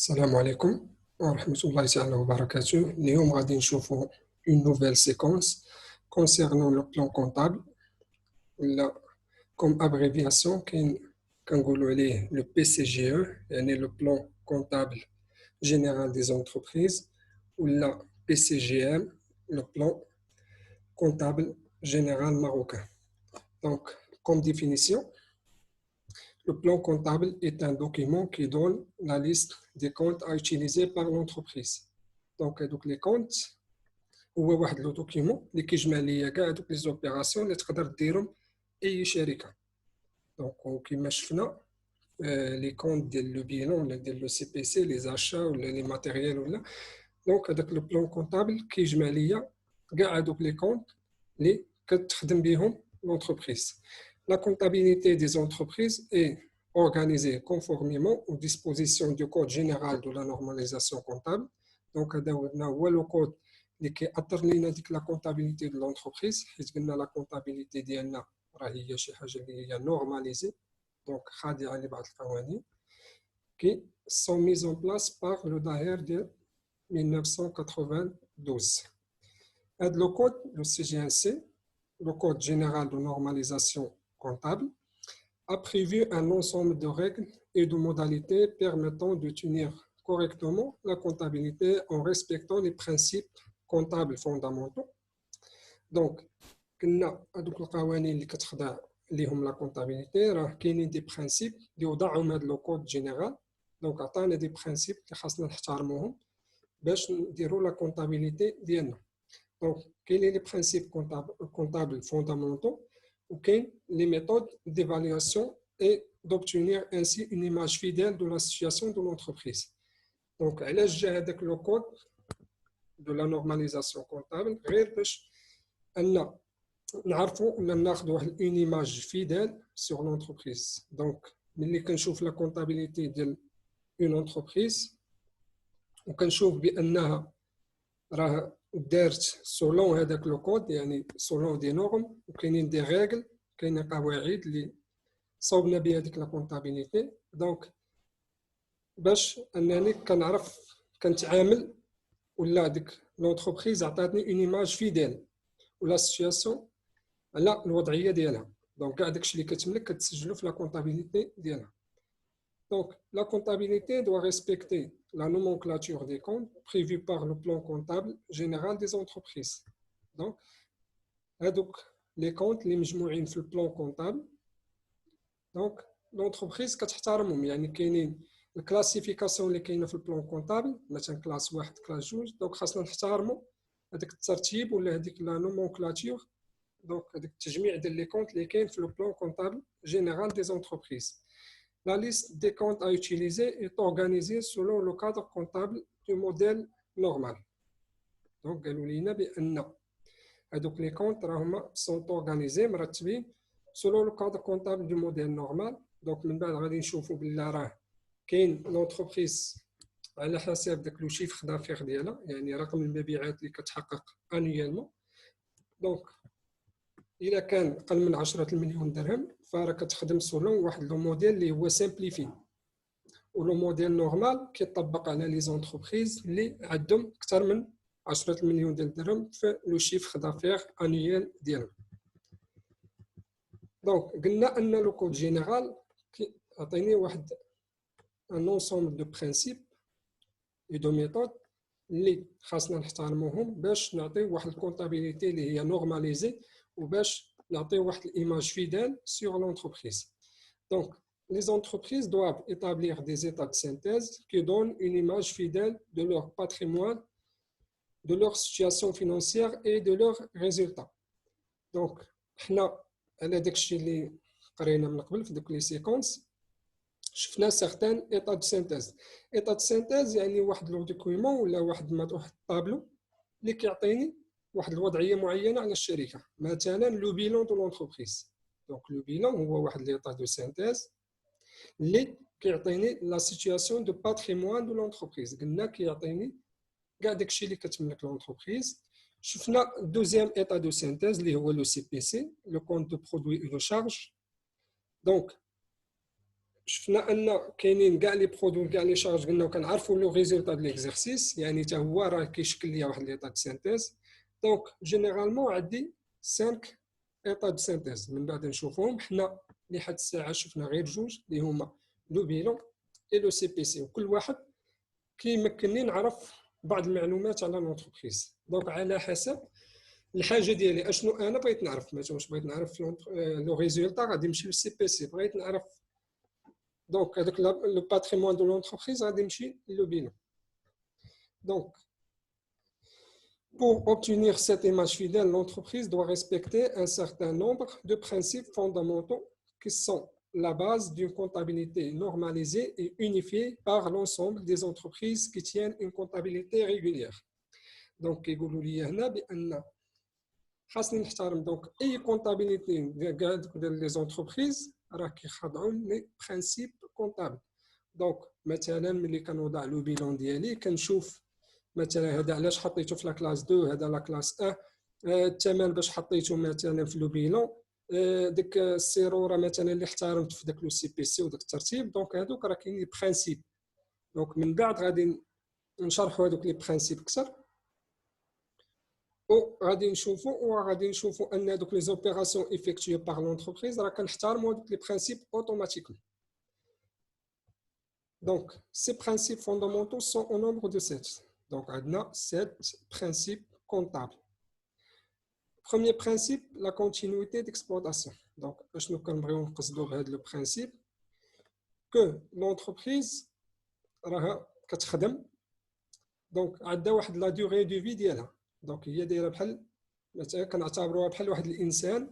السلام عليكم ورحمة الله تعالى وبركاته. اليوم غادي نشوفوا une nouvelle séquence concernant le plan comptable ولا comme abréviation كنقولوا عليه le PCGE يعني le plan comptable général des entreprises ولا PCGM le plan comptable général marocain. Donc comme définition, le plan comptable est un document qui donne la liste des comptes à utiliser par l'entreprise. Donc les comptes هو واحد لو دوكيمون اللي كيجمع ليا كاع دوك لي زوبيراسيون اللي تقدر ديرهم اي شركه. دونك كيما شفنا لي كونت ديال لو بيلون ولا ديال لو سي بي سي لي زاشا ولا لي ماتيريال ولا دونك هذاك لو بلان كونطابل كيجمع ليا كاع هذوك لي كونت اللي كتخدم بهم l'entreprise. La comptabilité des entreprises est organisée conformément aux dispositions du Code général de la normalisation comptable. Donc, هو le code اللي كيأثر لينا ديك لا كونتابيليتي دو لونتربريز، حيت قلنا لا كونتابيليتي ديالنا راه هي شي حاجه اللي هي نورماليزي، دونك خاضعه لبعض القوانين qui sont mises en place par le DAER de 1992. هذا le code le CGNC, le Code général de normalisation comptable, a prévu un ensemble de règles et de modalités permettant de tenir correctement la comptabilité en respectant les principes comptables fondamentaux. Donc, كنا هذوك القوانين اللي كتخضع ليهم لا كونتابيليتي راه كاينين دي برينسيپ اللي وضعهم هذا لو كود جينيرال. دونك عطانا دي برينسيپ اللي خاصنا نحترموهم باش نديروا لا كونتابيليتي ديالنا. دونك كاينين لي برينسيپ comptables fondamentaux وكاين les méthodes d'évaluation et d'obtenir ainsi une image fidèle de la situation de l'entreprise. Donc, علاش جا هذاك لو كود de la normalisation comptable غير باش ان نعرفوا ولا ناخذوا واحد une image fidèle sur l'entreprise. Donc, ملي كنشوف لا كونتابيليتي ديال une entreprise وكنشوف بانها راه دارت سولون هذاك لو كود، يعني سولون دي نورم وكاينين دي ريغل، كاينين قواعد اللي صوبنا بها ديك لا كونتابيليتي. دونك باش انني كنعرف كنتعامل ولا ديك لونتربريز عطاتني اون ايماج فيديل ولا سيتوياسيون على الوضعيه ديالها. دونك كاع داكشي اللي كتملك كتسجلو في لا كونتابيليتي ديالها. Donc, la comptabilité doit respecter la nomenclature des comptes prévue par le plan comptable général des entreprises. Donc, les comptes les مجموعين في le plan comptable. Donc, l'entreprise كتحترمهم، يعني كاينين الكلاسيفيكاسيون اللي كاينه في البلان كونطابل، مثلا كلاس 1 كلاس 2. دونك خاصنا نحترموا هذاك الترتيب ولا هذيك لا نومونكلاتور، دونك هذاك التجميع ديال لي كونت اللي كاين في البلان كونطابل جينيرال دي زونتربريز. La liste des comptes à utiliser est organisée selon le cadre comptable du modèle normal. Donc, قالوا لينا بأن هذوك les comptes راهما sont organisés مرتبين selon le cadre comptable du modèle normal. Donc, من بعد غادي نشوفوا بالله راه كاين l'entreprise على حسب داك لو شيفر دافير ديالها، يعني رقم المبيعات اللي كتحقق انيوالمون. دونك إلا كان أقل من 10 مليون درهم فراه كتخدم سولون واحد لو موديل اللي هو سامبليفي، ولو موديل نورمال كيطبق على لي زونتربريز اللي عندهم أكثر من 10 مليون ديال الدرهم في لو شيفر دافير انيوال ديالهم. دونك قلنا أن لو كود جينيرال كيعطيني واحد ان انسومبل دو برينسيپ اي دو ميثود اللي خاصنا نحترموهم باش نعطيو واحد الكونتابيليتي اللي هي نورماليزي وباش نعطيو واحد l'image fidèle sur l'entreprise. Donc, les entreprises doivent établir des états de synthèse qui donnent une image fidèle de leur patrimoine, de leur situation financière et de leurs résultats. Donc, حنا على داكشي اللي قرينا من قبل في دوك لي سيكونس شفنا certains états de synthèse. état de synthèse يعني واحد لو دوكيومون ولا واحد طابلو اللي كيعطيني واحد الوضعيه معينه على الشركه، مثلا لو بيلون دو لونتربريز. دونك لو بيلون هو واحد ليطا دو سينتيز اللي كيعطيني لا سيتوياسيون دو باتريمون دو لونتربريز. قلنا كيعطيني كاع داكشي اللي كتملك لونتربريز. شفنا دوزيام ايطا دو سينتيز اللي هو لو سي بي سي، لو كونت دو برودوي اي دو شارج. دونك شفنا ان كاينين كاع لي برودوي كاع لي شارج قلنا وكنعرفوا لو ريزولتا ديال ليكزارسيس يعني حتى هو راه كيشكل ليا واحد ليطا دو سينتيز دونك جينيرالمون عندي 5 ايطا دو سينتيز من بعد نشوفهم حنا لحد الساعه شفنا غير جوج اللي هما لو بيلون اي لو سي بي سي وكل واحد كيمكنني نعرف بعض المعلومات على لونتربريز دونك على حسب الحاجه ديالي اشنو انا بغيت نعرف مثلا واش بغيت نعرف لو ريزولتا غادي نمشي للسي بي سي بغيت نعرف دونك هذاك لو باتريمون دو لونتربريز غادي نمشي لو بيلون دونك pour obtenir cette image fidèle l'entreprise doit respecter un certain nombre de principes fondamentaux qui sont la base d'une comptabilité normalisée et unifiée par l'ensemble des entreprises qui tiennent une comptabilité régulière donc يقولوا لي هنا بان خاصني نحترم دونك اي كونطابيليتي كاع ديال لي زونتربريز راه كيخضعوا لي برينسيپ كونطابل دونك مثلا ملي كنوضع لو بيلون ديالي كنشوف مثلا هذا علاش حطيته في لا كلاس 2 هذا لا كلاس 1 الثمن باش حطيته مثلا في لو بيلون ديك السيروره مثلا اللي احترمت في داك لو سي بي سي وداك الترتيب دونك هذوك راه كاينين برينسيپ دونك من بعد غادي نشرحوا هذوك لي برينسيپ اكثر وغادي نشوفوا ان دوك لي زوبيراسيون ايفيكتوي بار لونتربريز راه كنحترموا دوك لي برينسيپ اوتوماتيكمون دونك سي برينسيپ فوندامونتaux سون au nombre de 7 دونك عندنا 7 برينسيپ كونطابل premier principe la continuité d'exploitation donc اشنو كنبغيو نقصدوا بهذا لو برينسيپ que l'entreprise راها كتخدم دونك عندها واحد لا دوغي دو في ديالها دونك هي دايره بحال مثلا كنعتبروها بحال واحد الانسان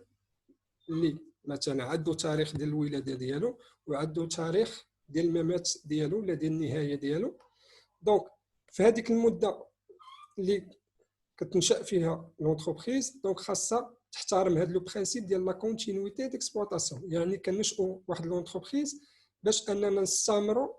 اللي مثلا عنده تاريخ ديال الولاده ديالو وعنده تاريخ ديال الممات ديالو ولا ديال النهايه ديالو دونك في هذيك المده اللي كتنشا فيها لونتربريز دونك خاصها تحترم هذا لو برينسيپ ديال لا كونتينيتي ديكسبلوطاسيون يعني كنشئوا واحد لونتربريز باش اننا نستمروا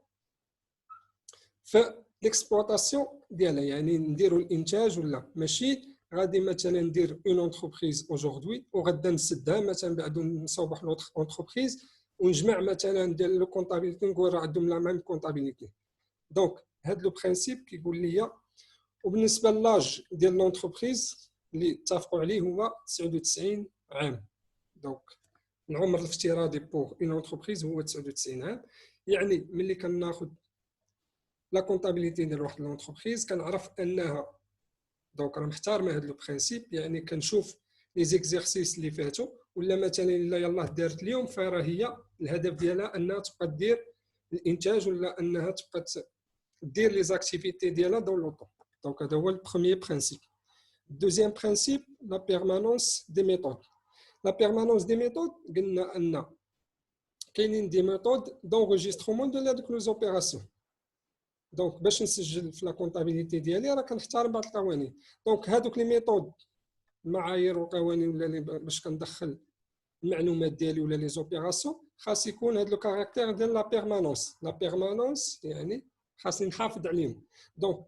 في ليكسبلوطاسيون ديالها يعني نديروا الانتاج ولا ماشي غادي مثلا ندير اون انتربريز اوجوردي وغدا نسدها مثلا بعد نصاوب واحد لوطخ انتربريز ونجمع مثلا ندير لو كونطابيليتي نقول راه عندهم لا ميم كونطابيليتي دونك هذا لو برينسيپ كيقول لي وبالنسبه لاج ديال لونتربريز اللي اتفقوا عليه هو 99 عام دونك العمر الافتراضي بوغ اون انتربريز هو 99 عام يعني ملي كناخذ لا كونطابيليتي ديال واحد لونتربريز كنعرف انها دونك راه محترمه هذا لو برينسيپ يعني كنشوف لي زيكزيرسيس اللي فاتوا ولا مثلا الا يلاه دارت اليوم فراه هي الهدف ديالها انها تبقى دير الانتاج ولا انها تبقى دير لي زاكتيفيتي ديالها دون لو طون دونك هذا هو البروميير برينسيپ دوزيام برينسيپ لا بيرمانونس دي ميثود لا بيرمانونس دي ميثود قلنا ان كاينين دي ميثود دونجسترومون ديال هذوك لي زوبيراسيون دونك باش نسجل في لا كونطابيليتي ديالي راه كنحترم بعض القوانين دونك هذوك لي ميثود المعايير والقوانين ولا باش كندخل المعلومات ديالي ولا لي زوبيراسيون خاص يكون هذا لو كاركتير ديال لا بيرمانونس يعني خاصني نحافظ عليهم دونك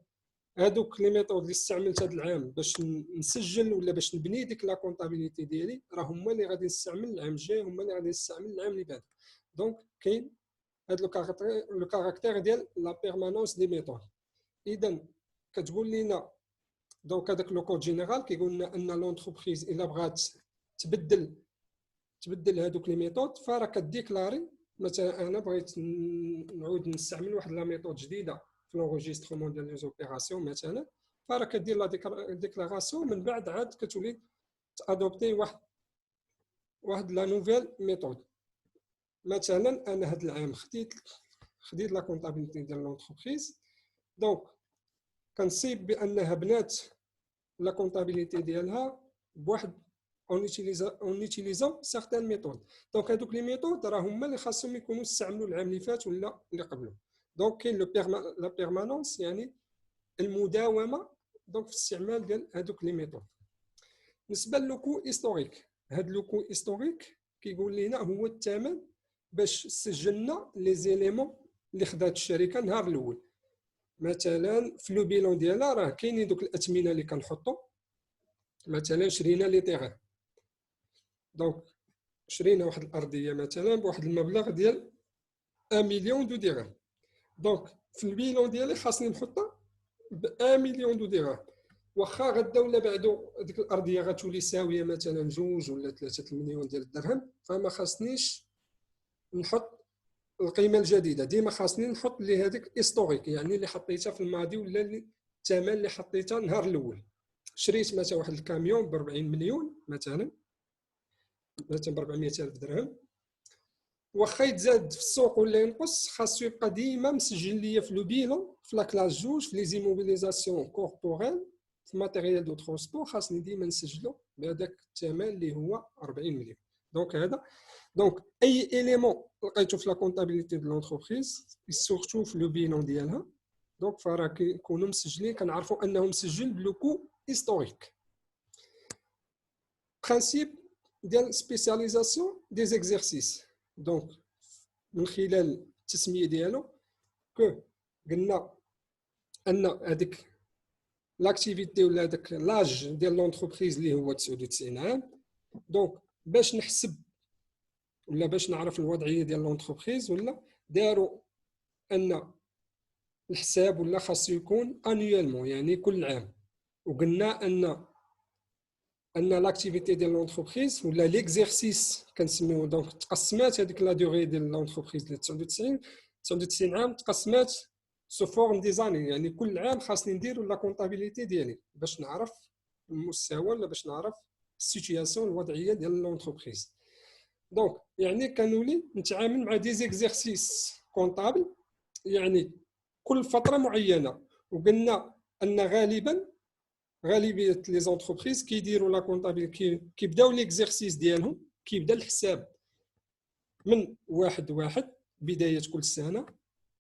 هذوك لي ميثود اللي استعملت هذا العام باش نسجل ولا باش نبني ديك لا كونطابيليتي ديالي راه هما اللي غادي نستعمل العام الجاي هما اللي غادي نستعمل العام اللي بعد دونك كاين هذا لو كاركتير ديال لا بيرمانونس دي ميثود اذا كتقول لنا دونك هذاك لو كود جينيرال كيقول لنا ان لونتربريز الا بغات تبدل هذوك لي ميثود فراه كديكلاري مثلا انا بغيت نعود نستعمل واحد لا ميثود جديده في لونجسترومون ديال لي زوبيراسيون مثلا فراه كدير لا ديكلاراسيون من بعد عاد كتولي تادوبتي واحد لا نوفيل ميثود مثلا انا هذا العام خديت لا كونطابيليتي ديال لونتربريز دونك كنصيب بانها بنات لا كونطابيليتي ديالها بواحد اون اوتيليزون سيغتان ميثود دونك هذوك لي ميثود راه هما اللي خاصهم يكونوا استعملوا العام اللي فات ولا اللي قبله دونك كاين لا بيرمانونس يعني المداومه دونك في الاستعمال ديال هذوك لي ميثود بالنسبه للوكو هيستوريك هذا لوكو هيستوريك كيقول لنا هو الثمن باش سجلنا لي زيليمون اللي خدات الشركه النهار الاول مثلا في لو بيلون ديالها راه كاينين دوك الاثمنه اللي كنحطوا مثلا شرينا لي تيغان دونك شرينا واحد الارضيه مثلا بواحد المبلغ ديال 1 مليون دو درهم. دونك في البيلون ديالي خاصني نحطها ب 1 مليون دو درهم. واخا غدا ولا بعدو ديك الارضيه غتولي ساويه مثلا 2 ولا 3 مليون ديال الدرهم، فما خاصنيش نحط القيمه الجديده، ديما خاصني نحط اللي هذيك هيستوريك، يعني اللي حطيتها في الماضي ولا الثمن اللي حطيتها النهار الاول. شريت مثلا واحد الكاميون ب 40 مليون مثلا ب 400 الف درهم، واخا يتزاد في السوق ولا ينقص خاصو يبقى ديما مسجل ليا في لو بيلون في لا كلاس 2 في لي زيموبيليزاسيون كوربوريل في ماتيريال دو ترونسبور، خاصني ديما نسجلو بهذاك الثمن اللي هو 40 مليون. دونك هذا دونك اي اليمون لقيتو في لا كونطابيليتي دو لونتربريز سورتو في لو بيلون ديالها، دونك فراه كيكونوا مسجلين، كنعرفوا انه مسجل بلو كو هيستوريك. برانسيب ديال سبيسياليزاسيون دي زيكزيرسيس. دونك من خلال التسميه ديالو قلنا ان هذيك لاكتيفيتي ولا هذاك لاج ديال لونتربريز اللي هو 99 عام. دونك باش نحسب ولا باش نعرف الوضعيه ديال لونتربريز ولا داروا ان الحساب ولا خاصو يكون انيوالمون يعني كل عام، وقلنا ان لاكتيفيتي ديال لونتربريز ولا ليكزيرسيس كنسميوه. دونك تقسمات هذيك لا دوغي ديال لونتربريز ديال 99 عام تقسمات سو فورم دي زاني، يعني كل عام خاصني ندير لا كونطابيليتي ديالي باش نعرف المستوى ولا باش نعرف السيتوياسيون الوضعيه ديال لونتربريز. دونك يعني كنولي نتعامل مع دي زيكزيرسيس كونطابل يعني كل فتره معينه، وقلنا ان غالبيه لي زونتربريز كيديروا لا كونطابيليتي كيبداو ليكزيرسيس ديالهم، كيبدا الحساب من 1/1 بدايه كل سنه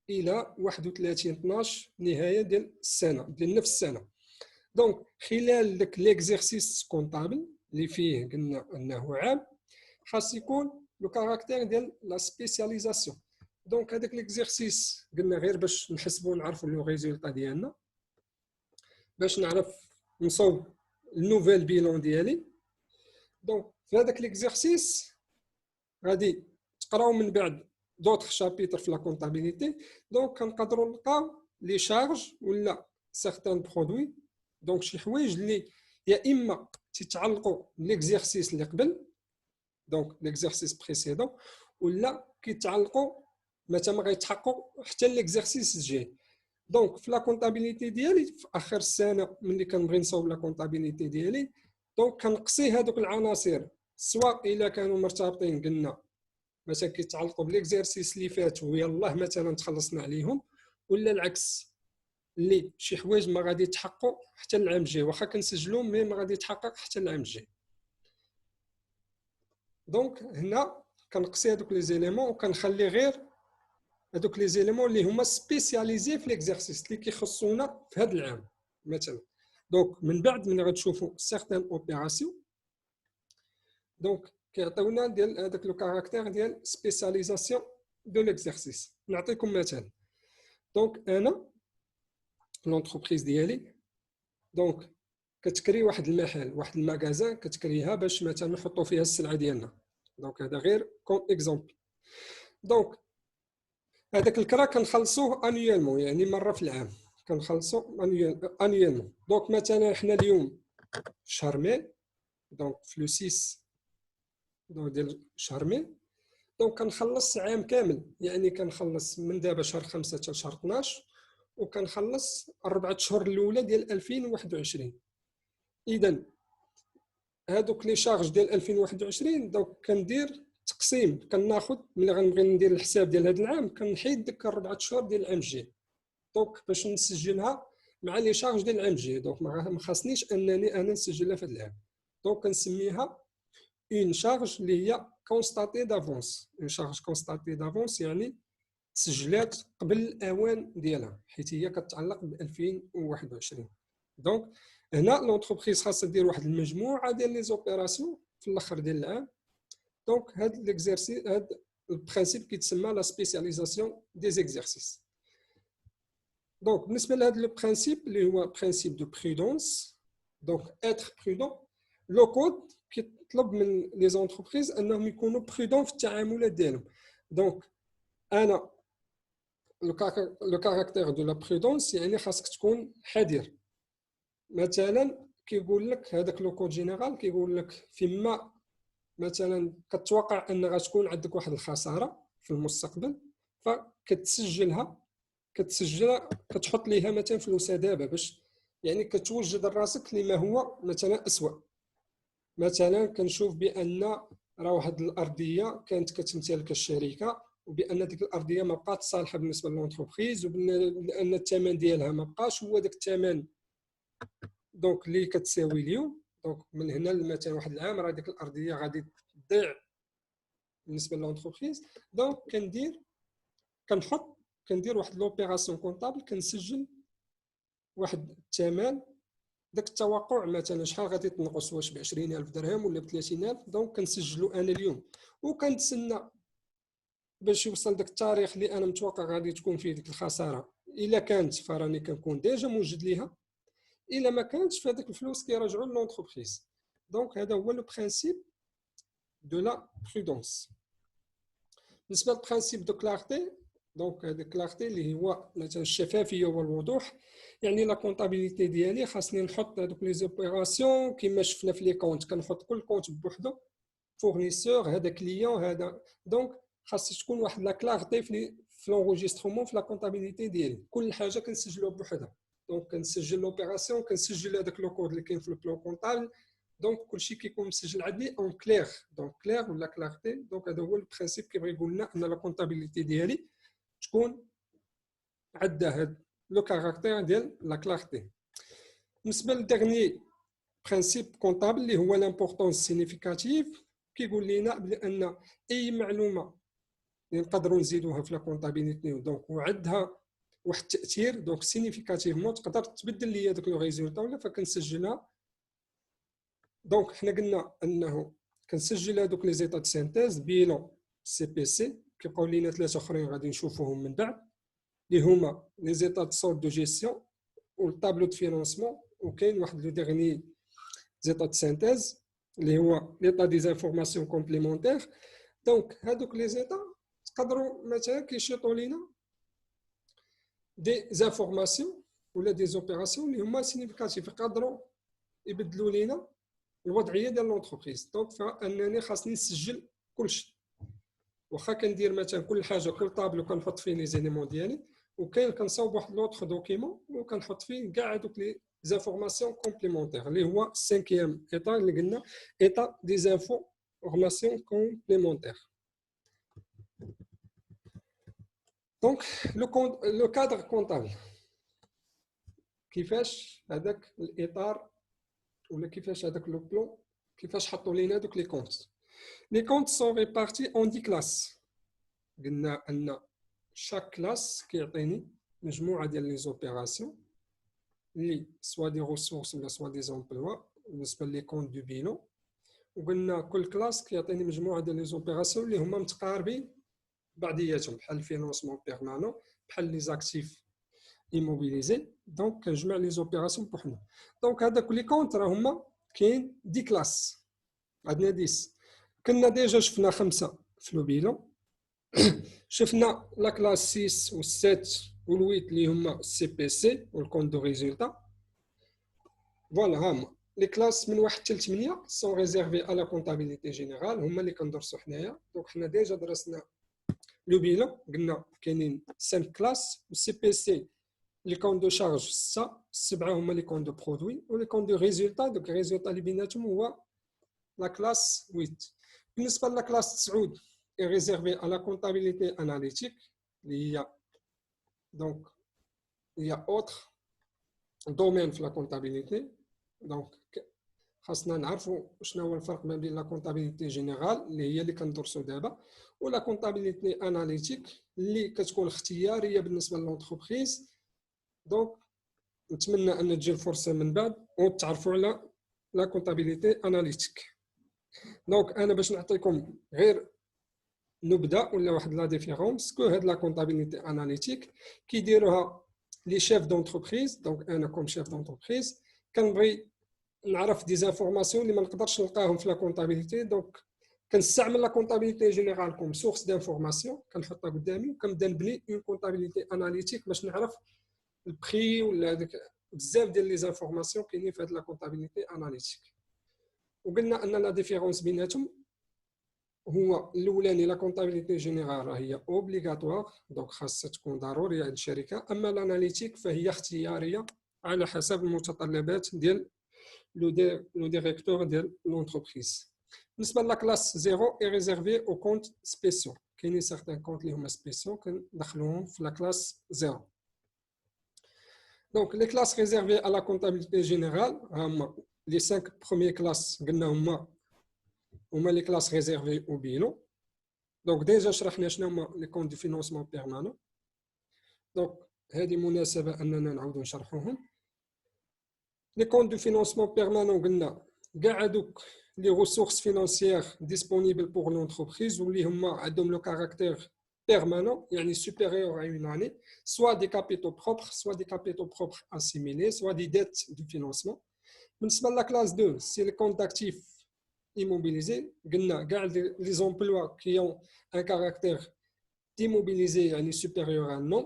الى 31/12 نهايه ديال السنه ديال نفس السنه. دونك خلال داك ليكزيرسيس كونطابل اللي فيه قلنا انه عام خاص يكون لو كاركتير ديال لا سبيسياليزاسيون. دونك هذاك ليكزيرسيس قلنا غير باش نحسبوا ونعرفوا لو ريزولطا ديالنا، باش نعرف نصوب النوفيل بيلون ديالي. دونك في هذاك ليكزيرسيس غادي تقراو من بعد دوطخ شابيتر في لا كونطابيليتي. دونك كنقدروا نلقاو لي شارج ولا سيغتان برودوي، دونك شي حوايج اللي يا اما تتعلقوا ليكزيرسيس اللي قبل دونك ليكزيرسيس بريسيدون، ولا كيتعلقوا مثلا ما غيتحققوا حتى ليكزيرسيس الجاي. دونك في لا كونطابيليتي ديالي في اخر السنه ملي كنبغي نصاوب لا كونطابيليتي ديالي، دونك كنقصي هذوك العناصر سواء الا كانوا مرتبطين قلنا مثلا كيتعلقوا بالاكزيرسيس اللي فات ويلاه مثلا تخلصنا عليهم، ولا العكس اللي شي حوايج ما غادي يتحققوا حتى العام الجاي واخا كنسجلوهم مي ما غادي يتحقق حتى العام الجاي. دونك هنا كنقصي هذوك لي زيليمون وكنخلي غير هذوك لي زيليمون اللي هما سبيسياليزي في ليكزيرسيس اللي كيخصونا في هذا العام مثلا. دونك من بعد من غتشوفوا سيغتان اوبيراسيون دونك كيعطيونا ديال هذاك لو كاركتير ديال سبيسياليزاسيون دو ليكزيرسيس. نعطيكم مثال. دونك انا لونتربريز ديالي دونك كتكري واحد المحل واحد الماغازان كتكريها باش مثلا نحطوا فيها السلعه ديالنا. دونك هذا غير كوم اكزومبل. دونك هذاك الكرا كنخلصوه انيوالمون يعني مره في العام كنخلصو انيوالمون. دونك مثلا حنا اليوم شهر ماي دونك في لو 6 دونك ديال شهر ماي دونك كنخلص عام كامل، يعني كنخلص من دابا شهر 5 حتى شهر 12 وكنخلص 4 اشهر الاولى ديال 2021. اذا هادوك لي شارج ديال 2021 دونك كندير تقسيم، كناخذ ملي غنبغي ندير الحساب ديال هذا العام كنحيد ديك 4 اشهر ديال العام الجاي دونك باش نسجلها مع لي شارج ديال العام الجاي. دونك ما خاصنيش انني انا نسجلها في هذا العام. دونك كنسميها اون شارج اللي هي كونستاتي دافونس. اون شارج كونستاتي دافونس يعني تسجلات قبل الاوان ديالها حيت هي كتعلق ب 2021. دونك هنا لونتربريز خاصها دير واحد المجموعه ديال لي زوبيراسيون في الاخر ديال العام. دونك هاد ليكزيرسيس هاد البرانسيب كيتسمى لا سبيسياليزاسيون دي زيكزيرسيس. دونك بالنسبه لهاد لو برانسيب اللي هو برانسيب دو برودونس دونك اتر برودون، لو كود كيطلب من لي زونتربريز انهم يكونوا برودون في التعاملات ديالهم. دونك انا لو كاركتير دو لا برودونس يعني خاصك تكون حذر. مثلا كيقول لك هذاك لو كود جينيرال كيقول لك فيما مثلا كتوقع ان غتكون عندك واحد الخساره في المستقبل فكتسجلها كتحط ليها مثلا فلوسها دابا باش يعني كتوجد راسك لما هو مثلا اسوء. مثلا كنشوف بان راه واحد الارضيه كانت كتمتلك الشركه وبان ديك الارضيه ما بقاتش صالحه بالنسبه للونتربريز وبان الثمن ديالها ما بقاش هو داك الثمن دونك اللي كتساوي اليوم. دونك من هنا مثلا واحد العام راه ديك الارضيه غادي تضيع بالنسبه للونتربريز. دونك كندير واحد لوبيراسيون كونطابل كنسجل واحد الثمن داك التوقع مثلا شحال غادي تنقص واش ب 20,000 درهم ولا ب 30,000. دونك كنسجلو انا اليوم وكنتسنى باش يوصل داك التاريخ اللي انا متوقع غادي تكون فيه ديك الخساره. الا كانت فراني كنكون ديجا موجد ليها، الا ما كانتش فهاديك الفلوس كيرجعوا لونتربريز. دونك هذا هو لو برينسيپ دو لا برودونس. بالنسبه للبرينسيپ دو كلارتي دونك هذا كلارتي اللي هو مثلا الشفافيه والوضوح. يعني لا كونطابيليتي ديالي خاصني نحط هذوك لي زوبيراسيون كما شفنا في لي كونت كنحط كل كونت بوحدو فورنيسور هذا كليون هذا. دونك خاص تكون واحد لا كلارتي في لونجسترومون في لا كونطابيليتي ديالي كل حاجه كنسجلوها بوحدها. دونك كنسجل لوبيراسيون كنسجل هذاك لو كود اللي كاين في البلان كونطابل. دونك كلشي كيكون مسجل عندي اون كلير. دونك كلير ولا كلارتي. دونك هذا هو البرينسيپ كيبغي يقول لنا ان لا كونطابيليتي ديالي تكون عندها هذا لو كاركتير ديال لا كلارتي. بالنسبه للدغني برينسيپ كونطابل اللي هو لامبورطونس سينيفيكاتيف كيقول لنا بان اي معلومه اللي نقدروا نزيدوها في لا كونطابيليتي دونك وعندها واحد التاثير دونك سينيفيكاتيفمون تقدر تبدل لي هذاك لو ريزولتا ولا فكنسجلها. دونك حنا قلنا انه كنسجل هذوك لي زيتا دو سينتيز بيلون سي بي سي كيبقاو لينا ثلاثه اخرين غادي نشوفوهم من بعد اللي هما لي زيتا دو سولد دو جيستيون والطابلو دو فينانسمون. وكاين واحد لو ديرني زيتا دو سينتيز اللي هو ليطا دي زانفورماسيون كومبليمونتير. دونك هذوك لي زيتا تقدروا مثلا كيشيطوا لينا دي زانفورماسيون ولا دي زوبيراسيون اللي هما سينيفيكاتيف يقدروا يبدلوا لينا الوضعيه ديال لونتربريز. دونك فانني خاصني نسجل كلشي واخا كندير مثلا كل حاجه كل طابلو كنحط فيه لي زيليمون ديالي وكاين كنصاوب واحد لوطخ دوكيمون وكنحط فيه كاع هذوك لي زانفورماسيون كومبليمونتير اللي هو السانكيام ايطا اللي قلنا ايطا دي زانفورماسيون كومبليمونتير. دونك لو كادر كونطابل كيفاش هذاك الاطار ولا كيفاش هذاك لو بلون كيفاش حطوا لينا دوك لي كونت. لي كونت سون ريبارتي اون 10 كلاس. قلنا ان chaque classe كيعطيني مجموعه ديال لي زوبيراسيون اللي سوا دي ريسورس ولا سوا دي زومبلوا بالنسبه لي كونت دو بيلون. وقلنا كل كلاس كيعطيني مجموعه ديال لي زوبيراسيون اللي هما متقاربين بعضياتهم بحال الفينونسمون بيرمانون بحال لي زاكتيف ايموبيليزي. دونك كنجمع لي زوبيراسيون بوحدهم. دونك هذاك لي كونت راه هما كاين 10 كلاس عندنا 10. كنا ديجا شفنا 5 في لو بيلون. شفنا لا كلاس 6 و 7 و 8 اللي هما سي بي سي والكونت دو ريزولتا. فوالا هما لي كلاس من 1 حتى 8 سون ريزيرفي على كونطابيليتي جينيرال هما اللي كندرسوا حنايا. دونك حنا ديجا درسنا لو بيلون قلنا كاينين 5 كلاس والسي بي سي لي كونت دو شارج 6 7 هما لي كونت دو برودوي ولي كونت دو ريزولتا. دوك الريزولتا اللي بيناتهم هو لا كلاس 8. بالنسبه لا كلاس 9 est réservé à la comptabilité analytique. Donc, il y a autre domaine de la comptabilité. Donc, خاصنا نعرفوا شنو هو الفرق ما بين لا كونطابيليتي جينيرال اللي هي اللي كندرسوا دابا ولا كونطابيليتي اناليتيك اللي كتكون اختياريه بالنسبه للونتربريز. دونك نتمنى ان تجي الفرصه من بعد وتعرفوا على لا كونطابيليتي اناليتيك. دونك انا باش نعطيكم غير نبدا ولا واحد لا ديفيرونس كو هاد لا كونطابيليتي اناليتيك كيديروها لي شيف دونتربريز. دونك انا كوم شيف دونتربريز كنبغي نعرف دي زانفورماسيون اللي ما نقدرش نلقاهم في لا كونطابيليتي. دونك كنستعمل لا كونطابيليتي جينيرال كوم سورس دانفورماسيون كنحطها قدامي وكنبدا نبني اون كونطابيليتي اناليتيك باش نعرف البري ولا هذاك بزاف ديال لي زانفورماسيون كاينين في هاد لا كونطابيليتي اناليتيك. وقلنا ان لا ديفيرونس بيناتهم هو الاولاني لا كونطابيليتي جينيرال راهي اوبليغاتوار دونك خاصها تكون ضروريه عند الشركه، اما الاناليتيك فهي اختياريه على حسب المتطلبات ديال لو ديريكتور ديال لونتربريز. بالنسبه لا كلاس 0 اي ريزيرفي او كونت سبيسيو، كاينين سيغتان كونت اللي هما سبيسيو كندخلوهم في لا كلاس 0. دونك لي كلاس ريزيرفي على لا كونطابيليتي جينيرال هما لي 5 بروميير كلاس قلنا هما لي كلاس ريزيرفي او بيلون. دونك ديجا شرحنا شنو هما لي كونت دو فينونسمون بيرمانون، دونك هذه مناسبه اننا نعاودو نشرحوهم. لي كونت دو فينونسمون بيرمانون قلنا كاع هذوك les ressources financières disponibles pour l'entreprise ou les ont le caractère permanent, yani supérieur à une année, soit des capitaux propres assimilés, soit des dettes de financement. Dans la classe 2, c'est les comptes d'actifs immobilisés, les emplois qui ont un caractère immobilisé, yani supérieur à un an.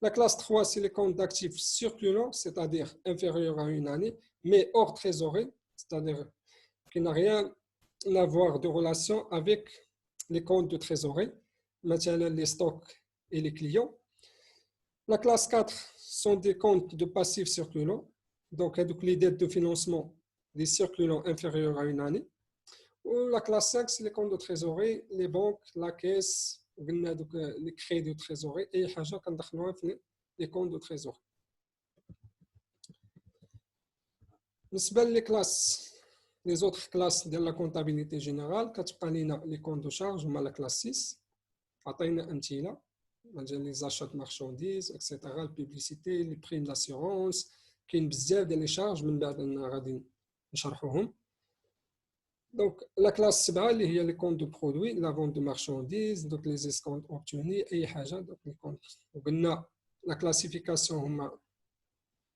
La classe 3, c'est les comptes d'actifs circulants, c'est-à-dire inférieurs à une année, mais hors trésorerie, c'est-à-dire qui n'a rien à voir de relation avec les comptes de trésorerie, maintenant les stocks et les clients. La classe 4 sont des comptes de passifs circulants, donc les dettes de financement des circulants inférieurs à une année. Ou la classe 5, c'est les comptes de trésorerie, les banques, la caisse, les crédits de trésorerie et les comptes de trésorerie. Les classes les autres classes de la comptabilité générale, كتبقى لينا les comptes de charge هما la classe 6. عطينا أمثلة les achats de marchandises, etc. la publicité, les primes d'assurance, كاين بزاف ديال les charges من بعد غادي نشرحوهم. Donc la classe 7 اللي هي les comptes de produits, la vente de marchandises, donc les escomptes obtenus أي حاجة donc les comptes. وقلنا la classification هما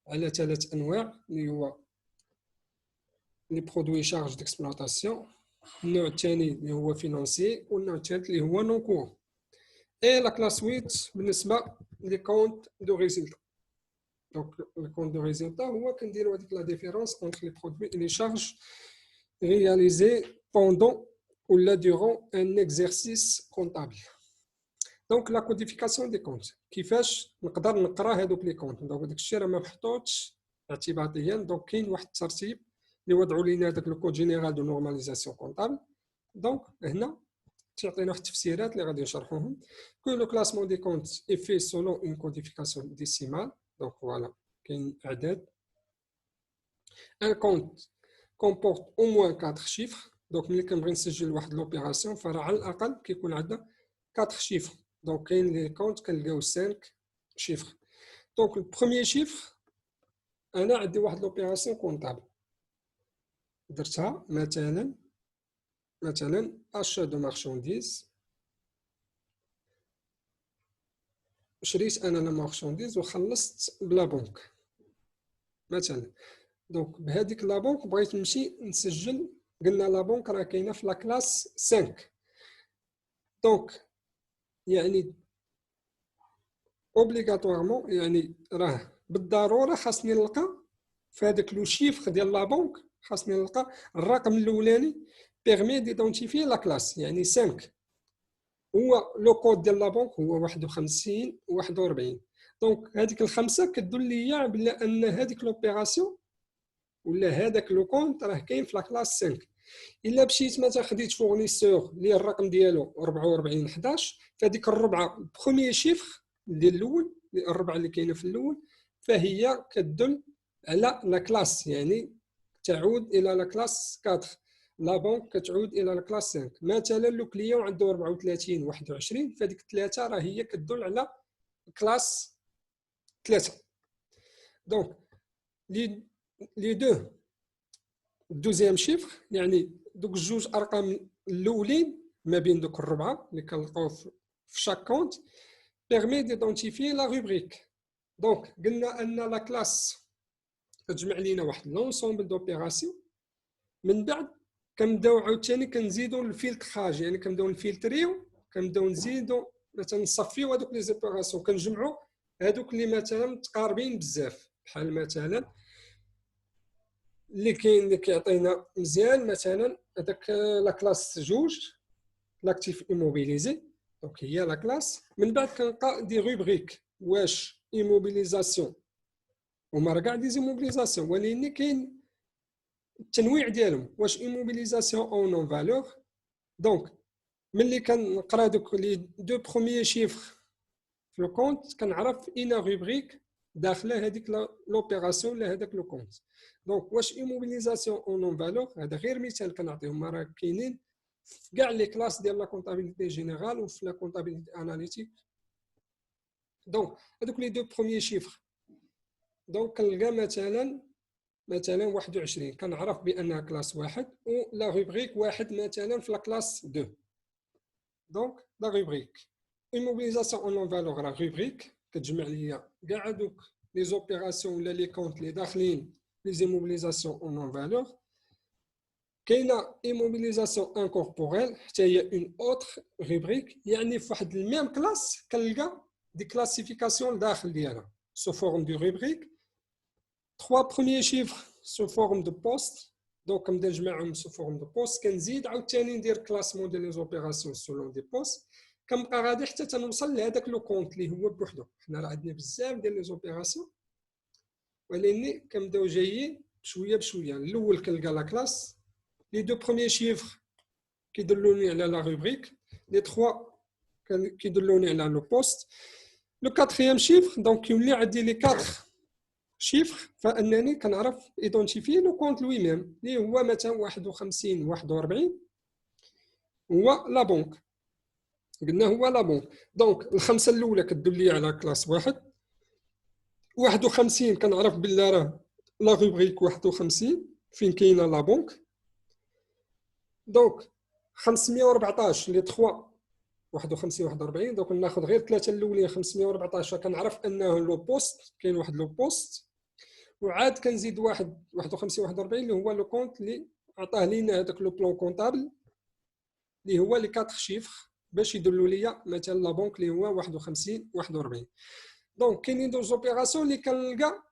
على 3 أنواع اللي هو les produits et charges d'exploitation, النوع الثاني اللي هو financier والنوع الثالث اللي هو non courant. Et la classe 8 بالنسبة les comptes de résultat. Donc le compte de résultat هو كنديروا هذيك la différence entre les produits et les charges réalisées pendant ou là durant un exercice comptable. Donc la codification des comptes كيفاش نقدر نقرا هذوك لي كونت. دونك داك الشيء راه ما محطوطش اعتباطيا، دونك كاين واحد الترتيب اللي وضعوا لينا داك لو كود جينيرال دو نورماليزاسيون كونطابل. دونك هنا تعطينا واحد التفسيرات اللي غادي نشرحوهم. كو لو كلاسمون دي كونت اي في سولون اون كوديفيكاسيون ديسيمال، دونك فوالا كاين اعداد. ان كونت كومبورت او موان 4 شيفر، دونك ملي كنبغي نسجل واحد لوبيراسيون فراه على الاقل كيكون عندنا 4 شيفر. دونك كاين لي كونت كنلقاو 5 شيفر. دونك البروميير شيفر انا عندي واحد لوبيراسيون كونطابل درتها مثلا achat de marchandises، شريت انا لا مارشانديز وخلصت بلا بنك مثلا. دونك بهذيك لا بنك بغيت نمشي نسجل، قلنا لا بنك راه كاينه في لا كلاس 5. دونك يعني اوبليغاتوارمون يعني راه بالضروره خاصني نلقى في هذاك لو شيفر ديال لا بنك، خاصني نلقى الرقم الاولاني بيرمي ديدونتيفي لا كلاس يعني 5. هو لو كود ديال لا بنك هو 51 41. دونك هذيك الخمسه كتدل ليا بلي ان هذيك لوبيراسيون ولا هذاك لو كونت راه كاين في لا كلاس 5. الا مشيت مثلا خديت فورنيسور اللي الرقم ديالو 44 11، فهذيك الربعه بروميير شيفر ديال الاول، الربعه اللي كاينه في الاول فهي كتدل على لا كلاس، يعني تعود الى لا كلاس 4. لا بنك كتعود الى لا كلاس 5. مثلا لو كليون عنده 34 21 فهذيك 3 راه هي كتدل على كلاس 3. دونك لي دو دوزيام شيفر يعني دوك الجوج ارقام الاولين ما بين دوك الربعه اللي كنلقاو في شاك كونت بيرمي ديدونتيفي لا روبريك. دونك قلنا ان لا كلاس كتجمع لينا واحد لونسومبل دوبيراسيون، من بعد كنبداو عاوتاني كنزيدوا الفلتراج، يعني كنبداو نفلتريو، كنبداو نزيدوا مثلا نصفيو هذوك لي زوبيراسيون، كنجمعوا هذوك اللي مثلا متقاربين بزاف، بحال مثلا اللي كاين اللي كيعطينا مزيان مثلا هذاك لا كلاس جوج لاكتيف ايموبيليزي. دونك هي لا كلاس. من بعد كنلقى دي روبريك، واش ايموبيليزاسيون هما راه كاع دي زيموبيليزاسيون، ولكن كاين التنويع ديالهم، واش ايموبيليزاسيون او نون فالور. دونك ملي كنقرا دوك لي دو بروميير شيفر في لو كونت كنعرف اين روبريك داخله هذيك لوبيراسيون ولا هذاك لو كونت. دونك واش ايموبيليزاسيون او نون فالور، هذا غير مثال كنعطيهم، راه كاينين في كاع لي كلاس ديال لا كونطابيليتي جينيرال وفي لا كونطابيليتي اناليتيك. دونك هذوك لي دو بروميير شيفر، دونك كنلقى مثلا 21 كنعرف بانها كلاس واحد، و لا روبريك واحد مثلا في لا كلاس 2. دونك لا روبريك immobilisation en non valeur la rubrique كتجمع ليا كاع هذوك لي زوبيراسيون ولا لي كونت اللي داخلين لي زيموبيليزاسيون en non valeur. كاينه immobilisation incorporelle حتى هي اون اوتر روبريك، يعني في واحد الميم كلاس كنلقى دي كلاسيفيكاسيون داخل ديالها سو فورم دو روبريك. 3 premiers chiffres sous forme de poste. Donc كنبدا نجمعهم sous forme de poste، كنزيد عاوتاني ندير كلاسمون ديال لي زوبيراسيون سولون دي بوست، كنبقى غادي حتى تنوصل لهذاك لو كونت اللي هو بوحدو. حنا راه عندنا بزاف ديال لي زوبيراسيون، ولكن كنبداو جايين بشويه بشويه. الاول كنلقى لا كلاس، لي دو بروميير شيفر كيدلوني على لا روبريك، لي 3 كيدلوني على لو بوست، لو كاتريام شيفر دونك يولي عندي لي 4 شيفر، فانني كنعرف ايدونتيفي لو كونت لوي ميم اللي هو مثلا 51 41 هو لا بونك. قلنا هو لا بونك. دونك الخمسه الاولى كتدل لي على كلاس واحد. 51 كنعرف بلي راه لا روبريك 51 فين كاينه لا بونك. دونك 514 لي 3 51 41، دونك ناخذ غير ثلاثه الاولين 514 كنعرف انه لو بوست، كاين واحد لو بوست، وعاد كنزيد 51 41 اللي هو لو كونت اللي عطاه لينا هذاك لو بلون كونطابل اللي هو لي 4 شيفر باش يدلوا ليا مثلا لا بونك اللي هو 51 41. دونك كاينين دوز اوبيراسيون اللي كنلقى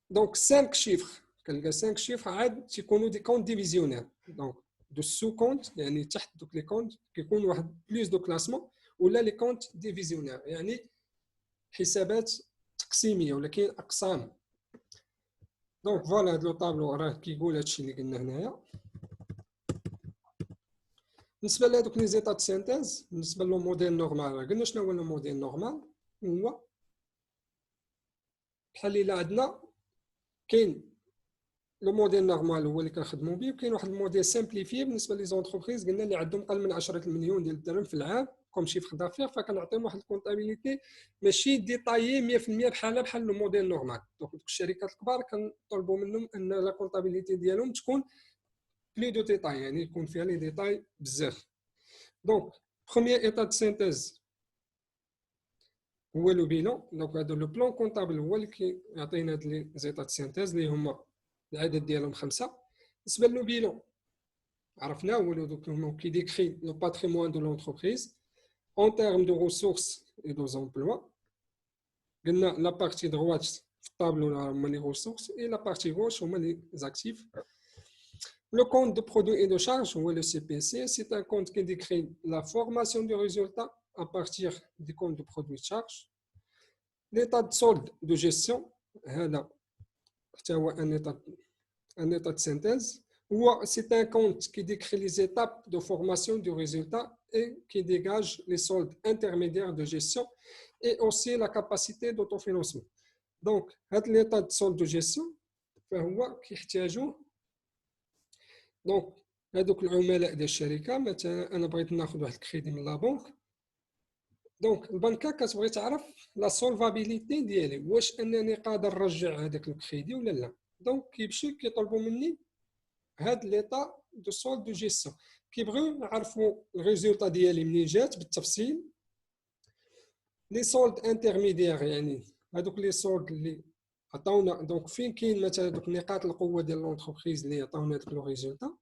دونك 5 شيفر، كنلقى 5 شيفر عاد تيكونوا دي كونت ديفيزيونير. دونك دو سو كونت يعني تحت دوك لي كونت كيكون واحد بليس دو كلاسمون، ولا لي كونت ديفيزيونير يعني حسابات تقسيميه ولا كاين اقسام. دونك فوالا هاد لو طابلو راه كيقول هادشي اللي قلنا هنايا. بالنسبه لهادوك لي زيتا د سينتيز، بالنسبه لو موديل نورمال راه قلنا شنو هو لو موديل نورمال. هو بحال الا عندنا كاين لو موديل نورمال هو اللي كنخدموا به، وكاين واحد الموديل سامبليفي بالنسبه لي زونتربريز قلنا اللي عندهم اقل من 10 مليون ديال الدرهم في العام كوم شيفر دافير، فكنعطيهم واحد الكونطابيليتي ماشي ديطايي 100% بحال لو موديل نورمال. دونك الشركات الكبار كنطلبوا منهم ان لا كونطابيليتي ديالهم تكون بلي دو ديتاي، يعني يكون فيها لي ديتاي بزاف. دونك بروميير ايطا د سينتيز هو لو بيلون. دونك هذا لو بلون كونطابل هو اللي كيعطينا هاد لي زيتا د سينتيز اللي هما العدد ديالهم 5. بالنسبه لو بيلون عرفناه هو دوك هما كيديكري لو باتريمون دو لونتربريز en termes de ressources et de emplois. قلنا لا بارتي دروات في الطابلو هما لي ressources et la partie gauche هما لي actifs. Le compte de produit et de charge, ou le CPC, c'est un compte qui décrit la formation du résultat à partir du compte de produit de charge. L'état de solde de gestion, un état de synthèse, ou c'est un compte qui décrit les étapes de formation du résultat et qui dégage les soldes intermédiaires de gestion et aussi la capacité d'autofinancement. Donc, l'état de solde de gestion, دونك هذوك العملاء ديال الشركه. مثلا انا بغيت ناخذ واحد الكريدي من لا بنك، دونك البنكه كتبغي تعرف لا سولفابيليتي ديالي، واش انني قادر نرجع هذاك الكريدي ولا لا. دونك كيمشيو كيطلبوا مني هاد ليطا دو سولد دو جيستيون، كيبغيو نعرفوا الريزولطا ديالي منين جات بالتفصيل. لي سولد انترميديير يعني هذوك لي سولد اللي عطاونا، دونك فين كاين مثلا دوك نقاط القوه ديال لونتربريز اللي عطاونا داك لو ريزولطا.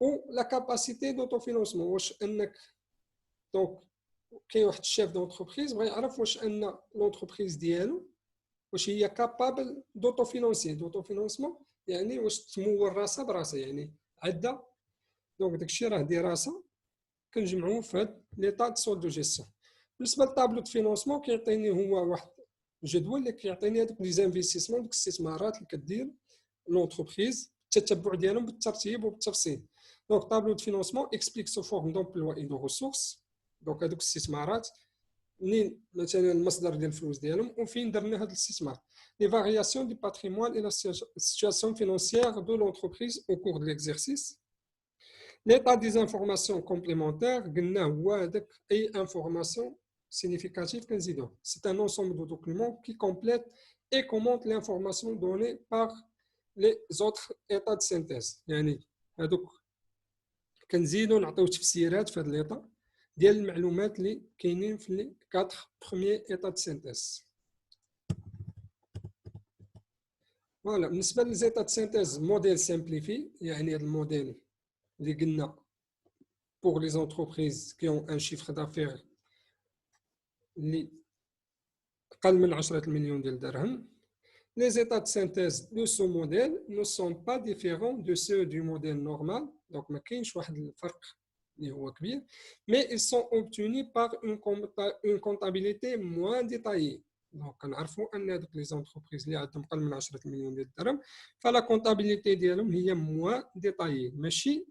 ou la capacité d'autofinancement. واش انك دونك كاين واحد الشيف d'entreprise بغى يعرف واش ان l'entreprise ديالو واش هي كابابل d'autofinancement يعني واش تمول راسها براسها يعني عندها. دونك داكشي راه دراسه كنجمعوه في هاد ليطا دو سول دو جيستيون. بالنسبه للطابلو دو فينونسمون كيعطيني هو واحد الجدول اللي كيعطيني هذوك لي زانفيستيسمون دوك الاستثمارات اللي كدير لونتربريز التتبع ديالهم بالترتيب وبالتفصيل. دونك طابلو دو فينونسمون اكسبليك سو فورم دومبلوا اي دو ريسورس. دونك هذوك الاستثمارات منين مثلا المصدر ديال الفلوس ديالهم وفين درنا هذا الاستثمار. لي فارياسيون دو باتريمون اي لا سيتواسيون فينانسيير دو لونتربريز او كور دو ليكزيرسيس. L'état des informations complémentaires, est information significative. C'est un ensemble de documents qui complètent et commentent l'information donnée par les autres états de synthèse. يعني هذوك كنزيدوا نعطيو تفسيرات في هذا الاطار ديال المعلومات اللي كاينين في لي 4 premiers états de synthèse. فوالا بالنسبه للزيتا de synthèse موديل سامبليفي يعني هذا الموديل اللي قلنا pour les entreprises qui ont un chiffre d'affaires اللي أقل من 10 مليون ديال الدرهم. Les états de synthèse de ce modèle ne sont pas différents de ceux du modèle normal. Donc ما كاينش واحد الفرق اللي هو كبير. Mais ils sont obtenus par une comptabilité moins détaillée. Donc كنعرفوا ان هذوك لي زونتربريز اللي عندهم أقل من 10 مليون ديال الدرهم فلا كونطابيليتي ديالهم هي موان ديتايي ماشي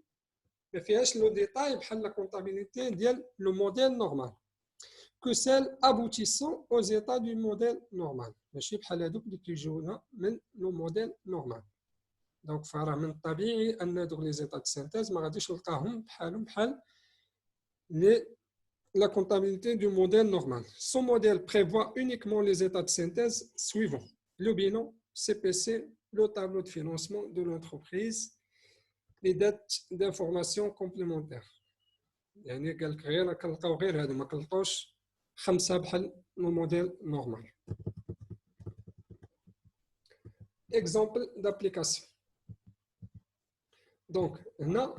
ما فيهاش لو ديتاي بحال لا كونطابيليتي ديال لو موديل نورمال que celle aboutissant aux états du modèle normal ماشي بحال هذوك اللي كيجيونا من لو موديل نورمال. دونك فراه من الطبيعي ان هذوك لي زيتا دو سينتيز ما غاديش نلقاهم بحال la comptabilité du modèle normal. Ce modèle prévoit uniquement les états de synthèse suivants: le bilan, CPC, le tableau de financement de l'entreprise, les dates d'information complémentaires. يعني قال لك غير كنلقاو غير هذا ما كنلقاوش 5 بحال لو موديل نورمال. Exemple d'application. Donc, هنا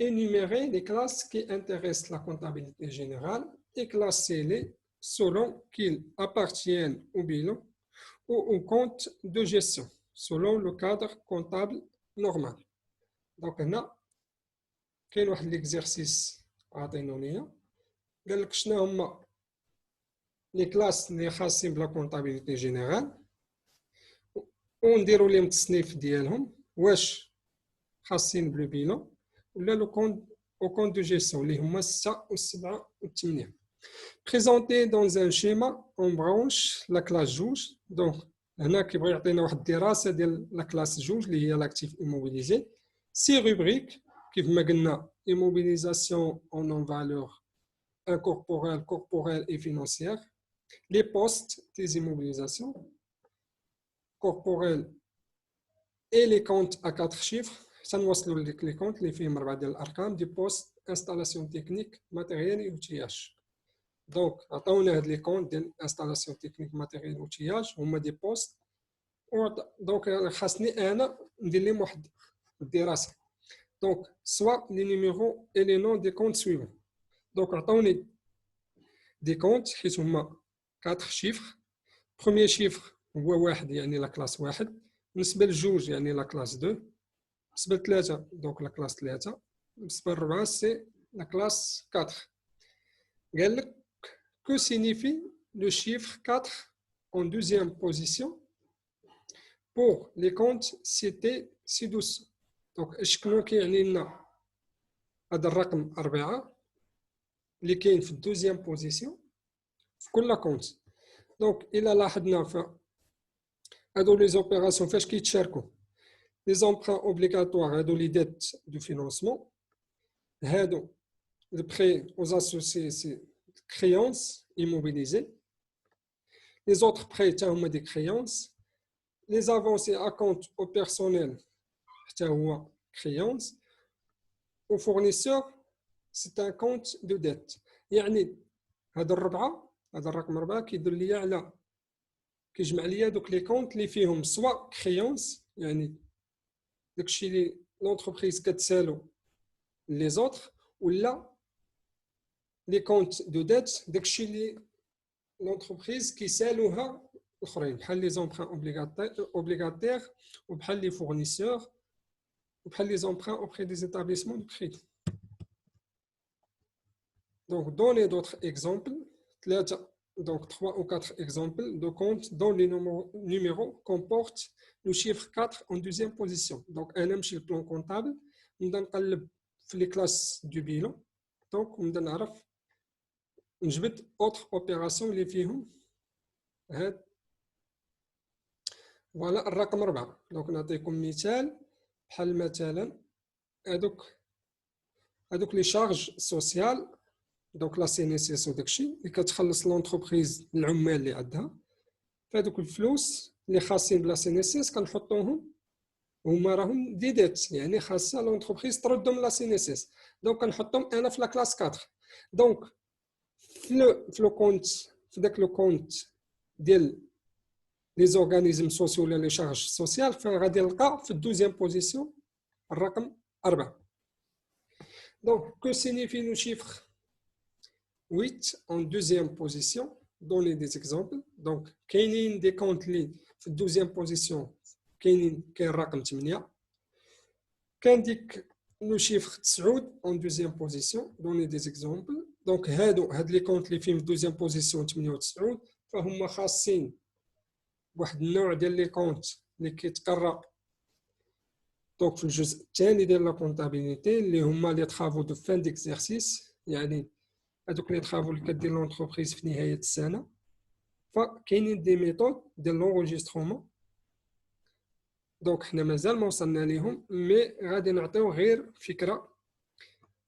énumérer les classes qui intéressent la comptabilité générale et classer-les selon qu'ils appartiennent au bilan ou au compte de gestion, selon le cadre comptable normal. Donc, هنا كاين واحد ليكزيرسيس عاطينو ليا قال لك شنو هما لي كلاس اللي خاصين بلا كونطابيليتي جينيرال ونديروا لهم التصنيف ديالهم واش خاصين بلو بيلون ولا لو كونت دو جيستيون اللي هما 6 و7 و8. بريزونتي دون ان شيما اون برانش لا كلاس جوج. دونك هنا كيبغي يعطينا واحد الدراسه ديال لا كلاس جوج اللي هي لاكتيف ايموبيليزي. سي روبريك كيف ما قلنا immobilisation en non-valeur incorporelle, corporelle et financière. Les postes des immobilisations corporelles et les comptes à 4 chiffres. Ça nous les comptes, les firmes des postes, installation technique, matériel et outillage. Donc, on a les comptes d'installation technique, matériel et outillage, on a des postes. Donc, on a des Donc, soit les numéros et les noms des comptes suivants. Donc, on a des comptes qui sont 4 chiffres. Premier chiffre, c'est la classe 1. بالنسبة للجوج يعني la classe 2. بالنسبة لثلاثة donc la classe 3. بالنسبة للربعة c'est la classe 4. قال لك que signifie le chiffre 4 en deuxième position pour les comptes cités ci-dessous. دونك شكون كيعني لنا هذا الرقم 4 اللي كاين في الدوزيام بوزيسيون في كل كونت. دونك الا لاحظنا ف هادو لي زوبيراسيون فاش كيتشاركوا لي زومبران اوبليغاتوار هادو لي ديت دو فينانسمون هادو لي بري اوز اسوسيي سي كريونس immobilisées. Les autres prêts حتى هما دي كريونس. Les avancées à compte au personnel حتى هو créance. Au fournisseur c'est un compte de dette. يعني هذا الرقم 4 كيدل لي على كيجمع لي دوك لي كونت اللي فيهم سوا créance يعني داكشي اللي l'entreprise qui les autres ou là les comptes de dette داكشي l'entreprise qui سالوها الاخرين بحال les emprunts obligataires ou بحال les fournisseurs ou بحال les emprunts auprès des établissements de crédit. Donc donnez d'autres exemples, donc 3 ou 4 exemples de comptes dont les numéros comportent le chiffre 4 en deuxième position. Donc un نمشي le plan comptable نبدا نقلب في les classes du bilan. Donc ونبدا نعرف نجبد autre opération اللي فيهم هاد فوالا الرقم 4. دونك نعطيكم مثال بحال مثلا هادوك لي شارج سوسيال دونك لا سي ان اس اس وداكشي اللي كتخلص لونتربريز العمال اللي عندها. فهادوك الفلوس اللي خاصين بلا سي ان اس اس كنحطوهم هما راهم دي ديت يعني خاصها لونتربريز تردهم لا سي ان اس اس. دونك كنحطهم انا في لا كلاس 4. دونك في لو كونت في داك لو كونت ديال لي زورغانيزم سوسيو ولا لي شارج سوسيال فغادي نلقى في الدوزيام بوزيسيون الرقم 4. Donc, que signifie le chiffre 8 en deuxième position? Donnez des exemples. Donc, كاينين des comptes اللي في الدوزيام بوزيسيون كاين الرقم 8. كان ديك لو شيفر 9 en deuxième position. Donnez des exemples. Donc, هاد لي كونت اللي فيهم في الدوزيام بوزيسيون 8 و 9 فهم خاصين بواحد النوع ديال لي كونت اللي كيتقرا دونك في الجزء الثاني ديال لا كونطابيليتي اللي هما لي طرافو دو فان ديكزيرسيس يعني هذوك لي طرافو اللي كدير لونتربريز في نهايه السنه. فكاينين دي ميثود ديال لونجسترومون دونك حنا مازال ما وصلنا ليهم مي غادي نعطيو غير فكره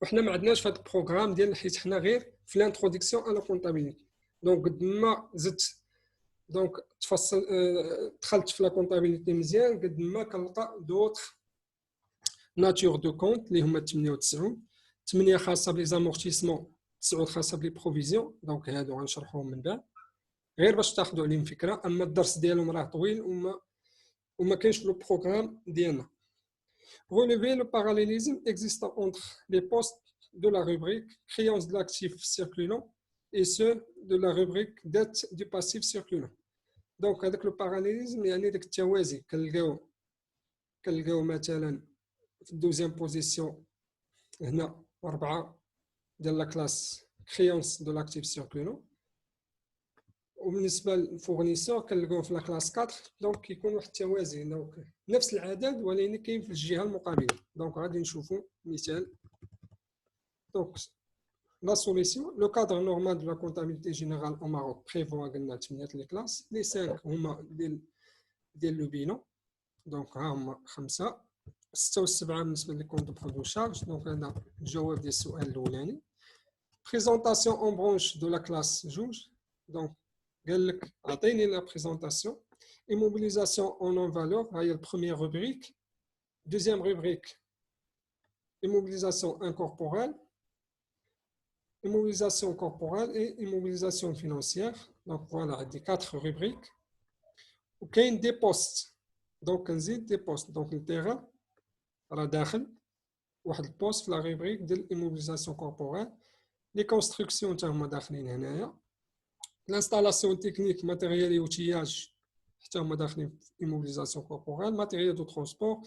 وحنا ما عندناش في هذا البروغرام ديال حيت حنا غير في لانتروداكسيون على كونطابيليتي. دونك قد ما زدت دونك تفصل دخلت في لا كونطابيليتي مزيان قد ما كنلقى دوطخ ناتور دو كونت اللي هما 8 و 9. 8 خاصه بلي زامورتيسمون 9 خاصه بلي بروفيزيون دونك هادو غنشرحوهم من بعد غير باش تاخذوا عليهم فكره. اما الدرس ديالهم راه طويل وما كاينش في لو بروغرام ديالنا. Relever le parallélisme existant entre les postes de la rubrique créance de l'actif circulant et ceux de la rubrique dette du passif circulant. Donc avec le parallélisme يعني داك التوازي كنلقاو مثلا في الدوزيام بوزيسيون هنا 4 ديال لا كلاس créance de l'actif circulant وبالنسبه للفورنيسور كنلقاو في لا كلاس 4 دونك كيكون واحد التوازي دونك نفس العدد ولكن كاين في الجهه المقابله. دونك غادي نشوفوا مثال. دونك لا سوليسيون لو كادر نورمال دو لا كونطابيليتي جينيرال او ماروك بريفوا قلنا 8 لي كلاس لي 5 هما ديال لو بيلون دونك ها هما 5 6 و 7 بالنسبه لي كونط برودو شارج. دونك هذا الجواب ديال السؤال الاولاني. بريزونطاسيون اون برونش دو لا كلاس جوج دونك قال لك عطيني لا بريزونطاسيون. immobilisation en non-valeur هي البروميير روبريك. دوزيام روبريك immobilisation incorporelle, immobilisation corporelle et immobilisation financière. Donc voilà, des 4 rubriques. Ok, des postes. Donc نزيد des postes. Donc le terrain راه داخل واحد البوست في لا روبريك ديال immobilisation corporelle. Les constructions تا هما داخلين هنايا. L'installation technique, matériel et outillage حتى هما داخلين في immobilisation corporelle. Matériel de transport,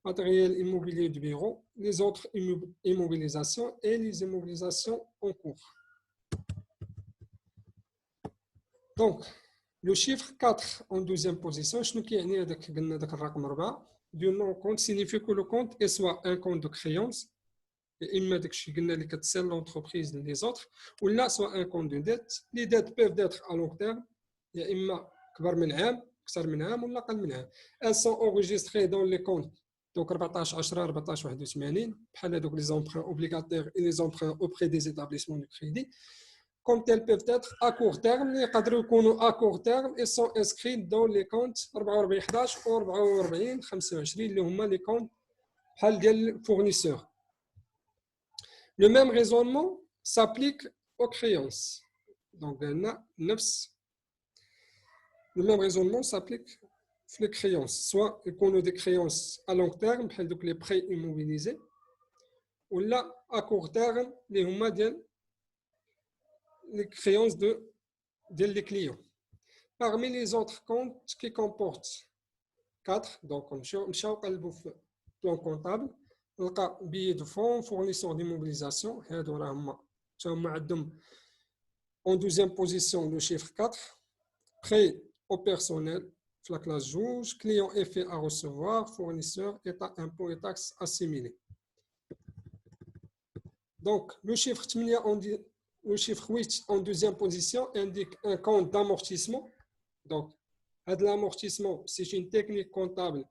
matériel immobilier du bureau, les autres immobilisations et les immobilisations en cours. Donc, le chiffre 4 en deuxième position, شنو كيعني هذاك قلنا داك الرقم 4 du non compte signifie que le compte est soit un compte de créance إما داكشي قلنا اللي كتسال l'entreprise les autres ولا soit un compte de dette. Les dettes peuvent être à long terme يا إما كبر من عام أكثر من عام ولا أقل من عام. Elles sont enregistrées dans les comptes donc 14 10 14 81 بحال هذوك les emprunts obligataires et les emprunts auprès des établissements de crédit. Comme telles peuvent être à court terme اللي يقدروا يكونوا à court terme et sont inscrits dans les comptes 44 11 و 44 25 اللي هما les comptes بحال ديال fournisseurs. Le même raisonnement s'applique aux créances. Donc, le même raisonnement s'applique في les créances soit يكونوا des créances à long terme بحال دوك les prêts immobilisés ولا à court terme اللي هما ديال les créances ديال les clients. Parmi les autres comptes qui comportent 4, donc نمشيو نقلبوا في plan comptable نلقى billets de fonds, fournisseurs d'immobilisation, هادو راه هما عندهم en deuxième position le chiffre 4, prêt au personnel, la classe juge, client effet à recevoir, fournisseur, état, impôts et taxes assimilés. Donc, le chiffre 8 en deuxième position indique un compte d'amortissement. Donc, l'amortissement, c'est une technique comptable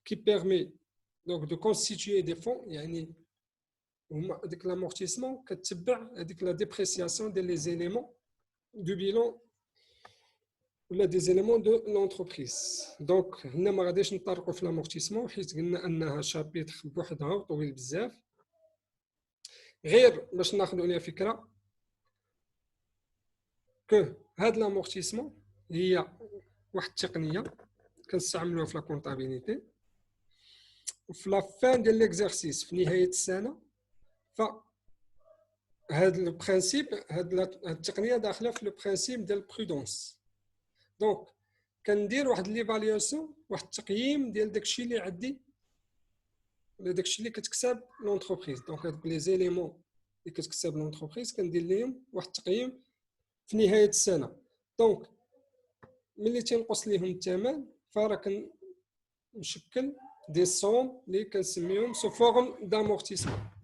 qui permet donc, de constituer des fonds. Avec l'amortissement, avec la dépréciation des éléments du bilan ou des éléments de l'entreprise. Donc, nous allons نطرقوا في l'amortissement حيت قلنا انها شابيتر بوحدها وطويل بزاف. غير باش ناخذوا عليها فكره que هاد l'amortissement هي واحد التقنيه كنستعملوها في لا كونطابيليتي وفي لا فان ديال ليكزارسيس في نهايه السنه هاد البرانسيب هاد التقنيه داخله في لو برانسيب ديال البرودونس. دونك كندير واحد ليفالياسيون واحد التقييم ديال داكشي اللي عندي ولا داكشي اللي كتكسب لونتربريز. دونك هاد لي زيليمون اللي كتكسب لونتربريز كندير ليهم واحد التقييم في نهايه السنه. دونك ملي تينقص ليهم الثمن فراه كنشكل دي سوم اللي كنسميهم سو فورم دامورتيسمون.